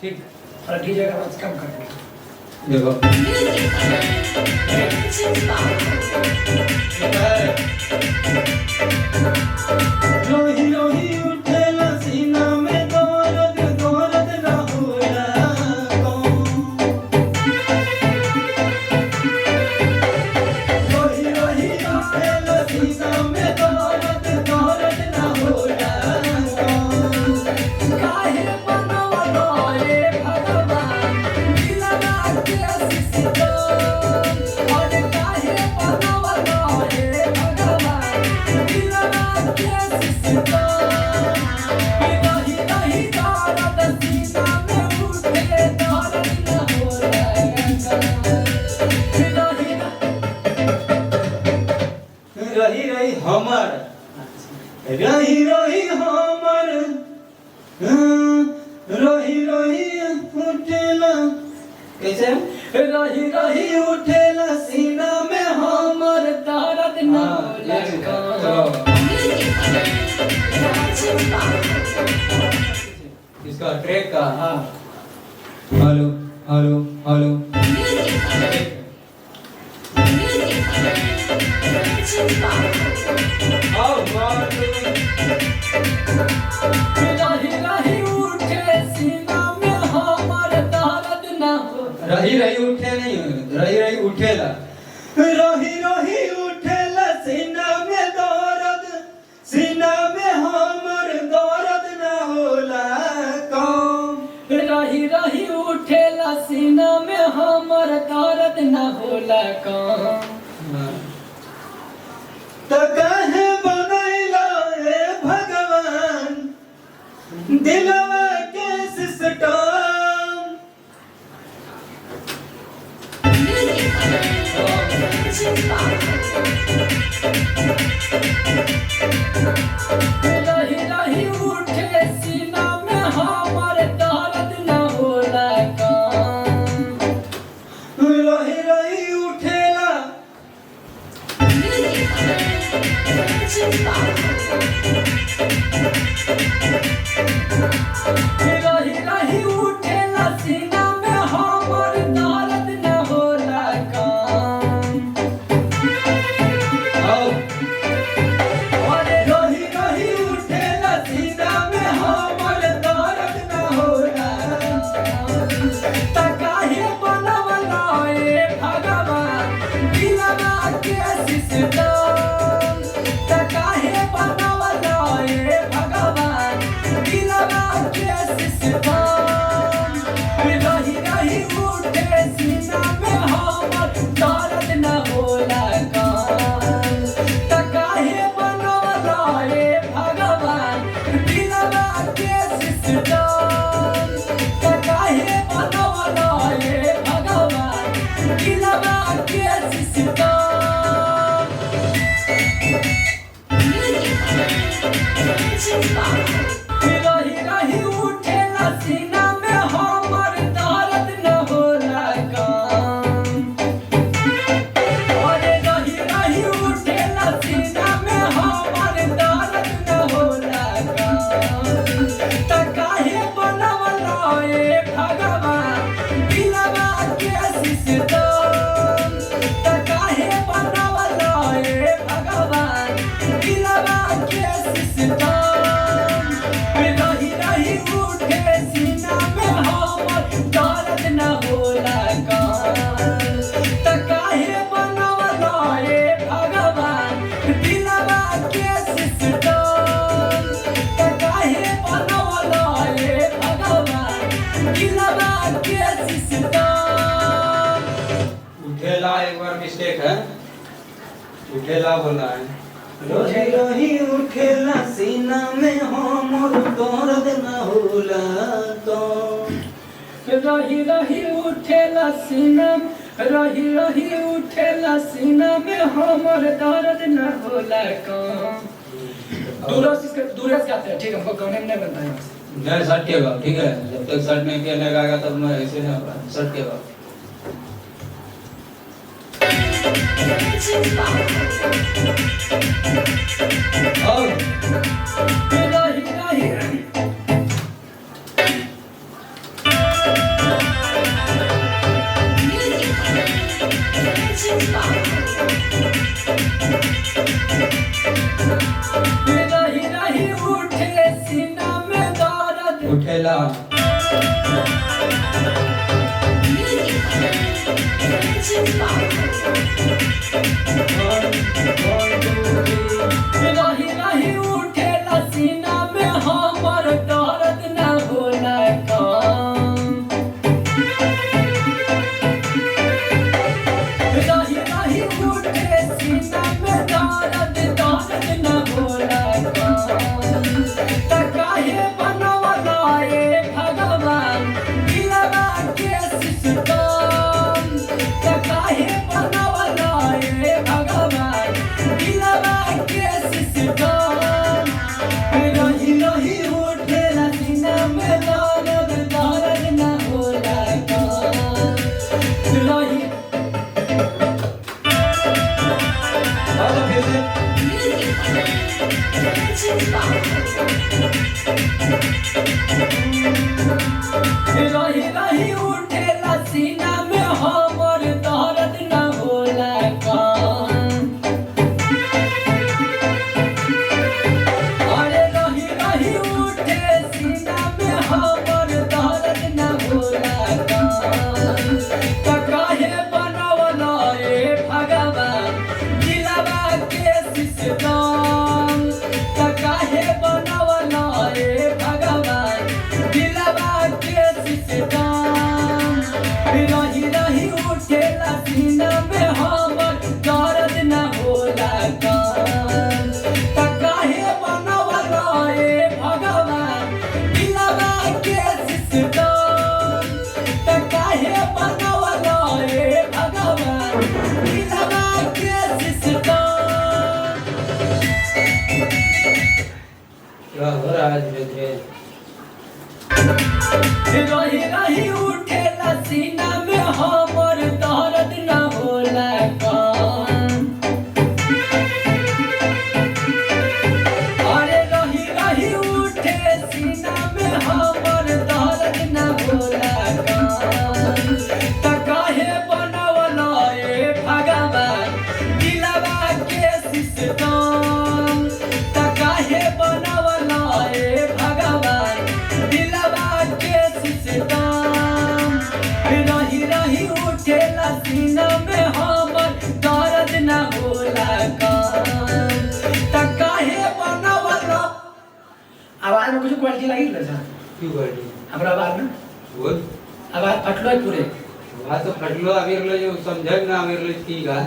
ठीक और डीजे का आवाज कम कर देखो रोही रोही उठेला सीना में दर्द दर्द ना होला रोही रोही उठेला सीना में दर्द दर्द ना होला काहे बनवलो रे भगवान दिलवा के सिसको और काहे बनवलो रे भगवान दिलवा के सिसको रही रही दर्द सीना में उठे दर्द न होला रही रही हमर रही रही हमर रही रही उठेला कैसे रही रही उठेला सीना में हमर दर्द न होला इसका ट्रैक का हाँ हेलो हेलो हेलो आओ मारो रही रही उठे सीना में हमर दर्द न हो रही रही उठे नहीं रही रही उठेला रही रही उठेला सीना में दर्द सीना में हमर दर्द न होला कम रही रही उठेला सीना में हमर दर्द न होला कम त काहे बनैला ए भगवान दिलवा के सिस्टम रही रही उठे सीना में हमर दर्द न होला कम रही रही उठेला रही रही उठेला सीना में हमर दर्द न होला कम आओ अरे रही रही उठेला सीना में हमर दर्द न होला त काहे बनवलो रे भगवान दिलवा के सिसटम त काहे बनवलो रे भगवान दिलवा के सिसटम रही रही उठे सीना में हमर दर्द न होला कम त काहे बनवलो रे भगवान दिलवा के सिसटम त काहे बनवलो रे भगवान दिलवा के सिसटम रही रही उठेला सीना में हमर दर्द न होला कम अरे रही रही उठेला सीना में हमर दर्द न होला कम त काहे बनवलो रे भगवान दिलवा के सिसटम त काहे बनवलो रे भगवान दिलवा के सिसटम रही रही उठे सीना में हमर दर्द न होला कम त काहे बनवलो रे भगवान दिलवा के सिसटम त काहे बनवलो रे भगवान दिलवा के सिसटम उठेला एक बार मिस्टेक है उठेला बोला है रही रही उठेला सीना में हमर दर्द न होला कम रही रही उठेला सीना रही रही उठेला सीना में हमर दर्द न होला कम दूरस गाते हैं ठीक है हमको गाने में नहीं बनता है मैं शर्ट के गाओ ठीक है जब तक शर्ट नहीं पहने गाएगा तब मैं ऐसे नहीं होगा शर्ट के गाओ आओ गाओ फिर से। रही रही उठेला सीना में हमर दर्द न होला काम। अरे रही रही उठे सीना में हमर दर्द न होला काम। त काहे बनवला रे भगवान दिलवा के सिस्टम। त काहे बनवला रे भगवान दिलवा के सिस्टम। रही रही उठेला सीना में हमर दर्द न होला काम। त काहे बनवला रे भगवान दिलवा के सिस्टम। त काहे बनवला रे भगवान दिलवा के सिस्टम। क्या हो रहा है धीरे-धीरे? रही रही उठेला सीना में हमर दर्द न होला काम। अरे रही रही उठे सीना में हमर दर्द न होला काम। त काहे बनवला रे भगवान दिलवा के सिस्टम। त काहे बनवला रे भगवान दिलवा के सिस्टम। रही रही उठेला सीना में हमर दर्द न होला काम। त काहे बनवला। आवाज में कुछ क्वालिटी लगी ना क्यों बैठी? हमरा आवाज में बोल। आवाज फटलो है पूरे बात तो फटलो अभी लो जो समझ ना अभी लो की गाल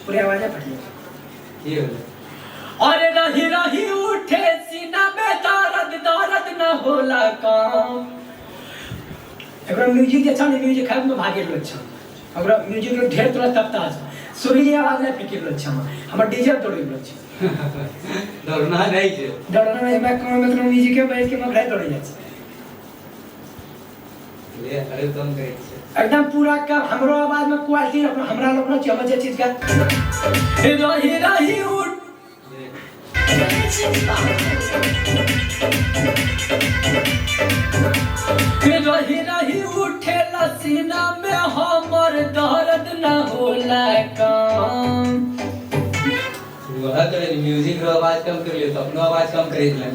पूरे आवाज फटलो। ये हो। अरे रही रही उठे सीना में दर्द दर्द न होला काम। एकरा म्यूजिक अच्छा नहीं म्यूजिक खाब में भागे लो अच्छा। हमरा म्यूजिक रो ढेर तोरा तबता है। सुरीली आवाज में पिके लो अच्छा। हमर डीजे तोड़ी लो अच्छा। डरना नहीं है। डरना नहीं मैं कौन मतलब म्यूजिक के बैठ के मैं भाई तोड़ी जाए। ले अरे कम करे छे। एकदम पूरा का हमरो आवाज में क्वालिटी हमरा लोग न चमच चीज का। रही रही उठ रही रही उठेला सीना में हमर दर्द न होला काम। वह करे म्यूजिक रो आवाज कम कर लियो तो अपनो आवाज कम करे ले।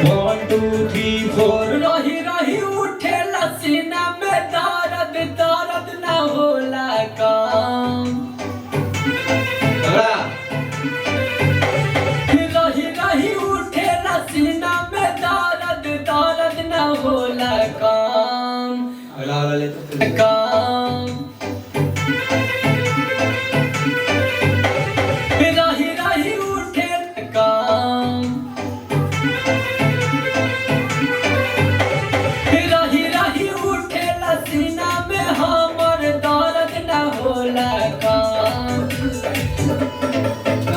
One, two, three, four. रही रही उठेला सीना में दर्द दर्द न होला काम। रही रही उठेला सीना में दर्द दर्द न होला काम। अगला वाला ले तो काम। रही रही उठे काम। रही रही उठेला सीना में हमर दर्द न होला काम।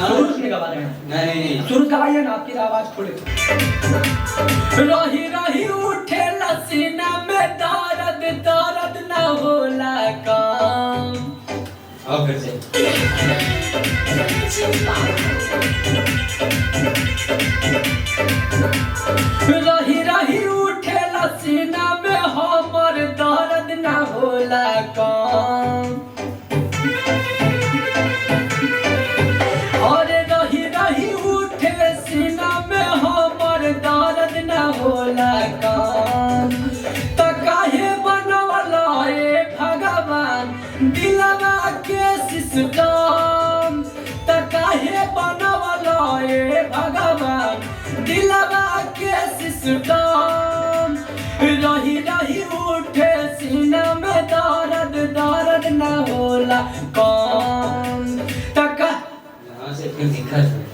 सुरुज में गवा रहे हैं। नहीं सुरुज गवाइए ना आपकी आवाज खोले तो। रही रही उठेला सीना में दर्द दर्द न होला काम। अब फिर से रही रही उठेला सीना में हमर दर्द न होला काम। अरे रही रही उठे सीना में हमर दर्द न होला काम। त काहे बनवला रे भगवान दिलवा के सिस्टम। त काहे बनवला रे भगवान दिलवा के सिस्टम। रही रही उठे सीना में दर्द दर्द न होला काम। त का यहाँ से फिर दिक्कत है।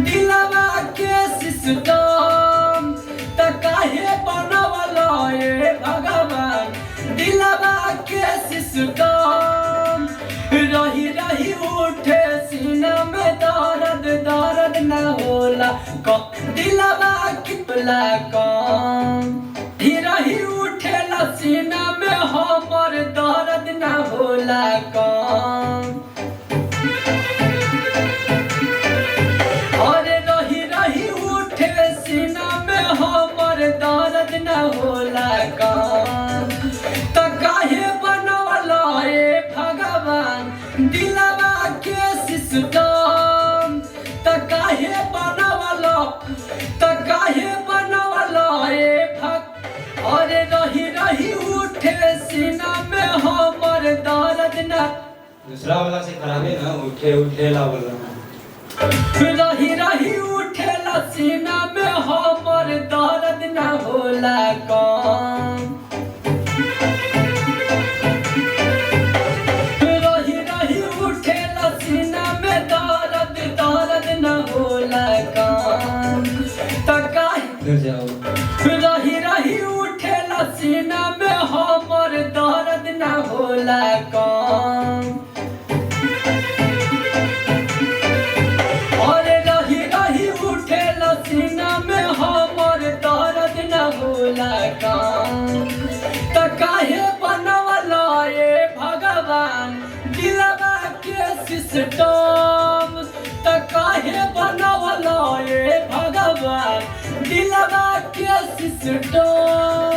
दिलवा के सिस्टम। त काहे बनवला रे भगवान दिलवा के सिस्टम। रही रही उठे सीना में दर्द दर्द न होला दिलवा कितला काम। न होला काम त काहे बनवला ए भगवान दिलवा के सिस्टम त काहे बनवला ए भग अरे रही रही उठे सीना में हमर दर्द न दूसरा वाला से खराब है ना उठे उठेला बोला रही रही उठेला सीना में हमर दर्द न होला काम रही रही उठेला सीना में दर्द न होला काम त काहे फिर जाओ रही रही उठेला सीना में हमर दर्द न होला काम अरे रही रही उठेला सीना में हमर दर्द न होला काम त काहे बनवला ए भगवान दिलवा के सिस्टम त काहे बनवला ए भगवान दिलवा के सिस्टम